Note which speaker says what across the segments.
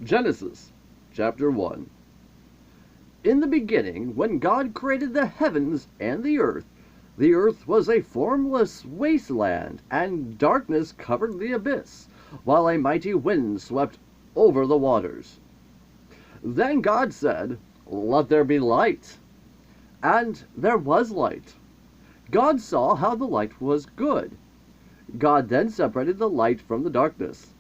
Speaker 1: Genesis chapter 1. In the beginning, when God created the heavens and the earth was a formless wasteland, and darkness covered the abyss, while a mighty wind swept over the waters. Then God said, "Let there be light." And there was light. God saw how the light was good. God then separated the light from the darkness.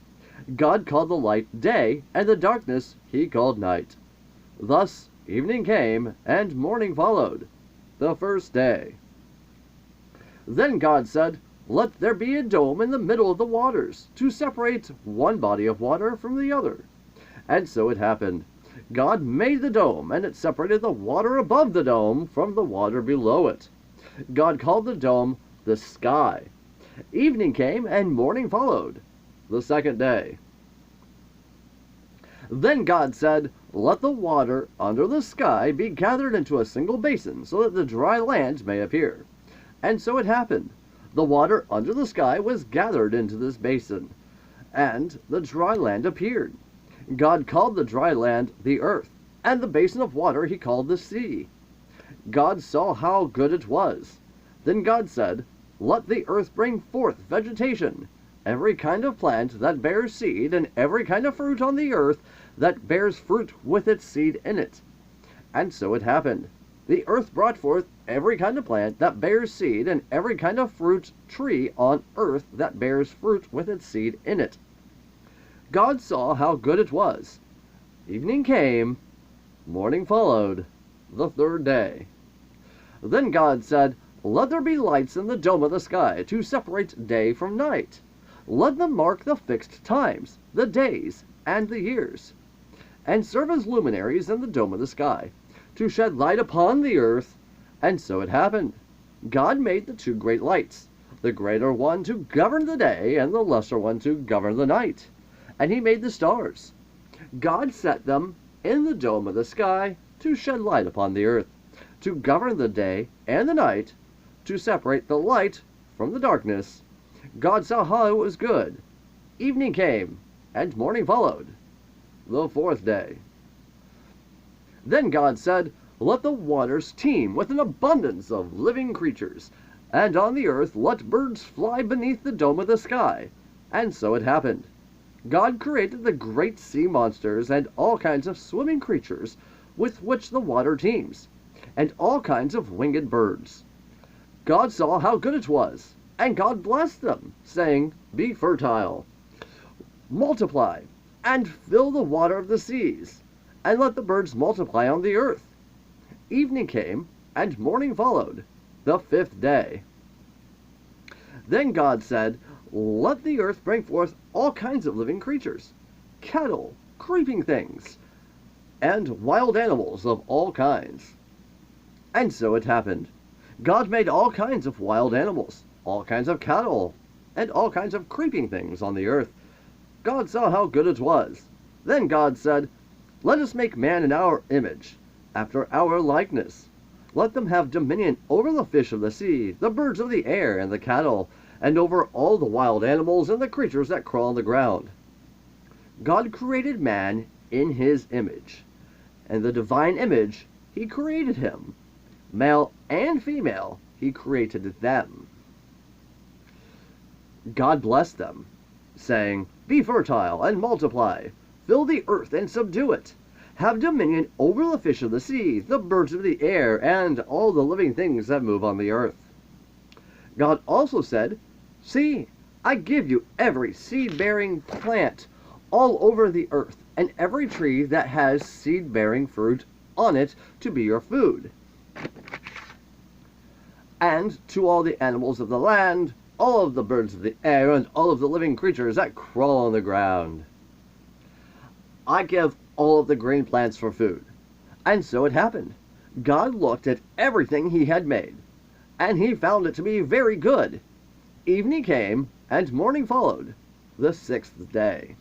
Speaker 1: God called the light day, and the darkness he called night. Thus evening came, and morning followed, the first day. Then God said, "Let there be a dome in the middle of the waters, to separate one body of water from the other." And so it happened. God made the dome, and it separated the water above the dome from the water below it. God called the dome the sky. Evening came, and morning followed, the second day. Then God said, "Let the water under the sky be gathered into a single basin, so that the dry land may appear." And so it happened. The water under the sky was gathered into this basin, and the dry land appeared. God called the dry land the earth, and the basin of water he called the sea. God saw how good it was. Then God said, "Let the earth bring forth vegetation, every kind of plant that bears seed, and every kind of fruit on the earth that bears fruit with its seed in it." And so it happened. The earth brought forth every kind of plant that bears seed, and every kind of fruit tree on earth that bears fruit with its seed in it. God saw how good it was. Evening came, morning followed, the third day. Then God said, "Let there be lights in the dome of the sky, to separate day from night. Let them mark the fixed times, the days, and the years, and serve as luminaries in the dome of the sky, to shed light upon the earth." And so it happened. God made the two great lights, the greater one to govern the day, and the lesser one to govern the night. And he made the stars. God set them in the dome of the sky to shed light upon the earth, to govern the day and the night, to separate the light from the darkness. God saw how it was good. Evening came, and morning followed, the fourth day. Then God said, "Let the waters teem with an abundance of living creatures, and on the earth let birds fly beneath the dome of the sky." And so it happened. God created the great sea monsters, and all kinds of swimming creatures with which the water teems, and all kinds of winged birds. God saw how good it was, and God blessed them, saying, "Be fertile, multiply, and fill the water of the seas, and let the birds multiply on the earth." Evening came, and morning followed, the fifth day. Then God said, "Let the earth bring forth all kinds of living creatures, cattle, creeping things, and wild animals of all kinds." And so it happened. God made all kinds of wild animals, all kinds of cattle, and all kinds of creeping things on the earth. God saw how good it was. Then God said, "Let us make man in our image, after our likeness. Let them have dominion over the fish of the sea, the birds of the air, and the cattle, and over all the wild animals and the creatures that crawl on the ground." God created man in his image. In the divine image he created him. Male and female he created them. God blessed them, saying, "Be fertile and multiply, fill the earth and subdue it. Have dominion over the fish of the sea, the birds of the air, and all the living things that move on the earth." God also said, "See, I give you every seed-bearing plant all over the earth, and every tree that has seed-bearing fruit on it to be your food. And to all the animals of the land, all of the birds of the air, and all of the living creatures that crawl on the ground. I give all of the green plants for food." And so it happened. God looked at everything he had made, and he found it to be very good. Evening came, and morning followed, the sixth day.